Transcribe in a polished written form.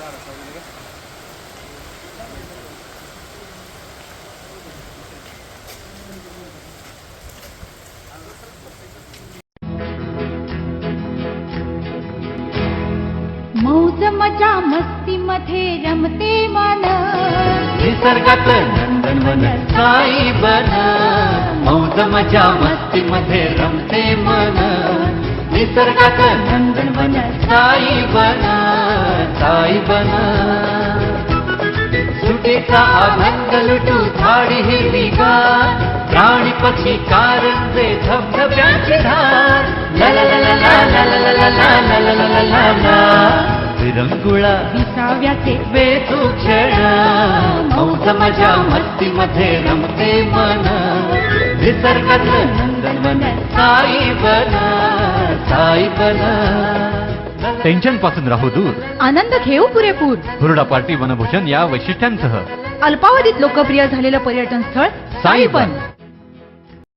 मौज मजा मस्ती मध्ये रमते मन, निसर्गात नंदनवन साई बन. मौज मजा मस्ती मध्ये रमते मन, निसर्गात नंदनवन साई बन. साई बन. सुटीचा आनंद लुटू झाडी हिरवीगार, प्राणी पक्षी कारंजे धबधब्याची धार. ला ला ला ला ला ला ला ला ला ला ला ला ला ला. विरंगुळा विसाव्याचे वेचू क्षण, मौज मजा मस्ती मध्ये रमते मन. निसर्गात नंदनवन साई बन. साई बन. टेन्शन पासून राहू दूर, आनंद घेऊ पुरेपूर. हुरडा पार्टी वनभूषण या वैशिष्ट्यांसह अल्पावधीत लोकप्रिय झालेलं पर्यटन स्थळ साईबन.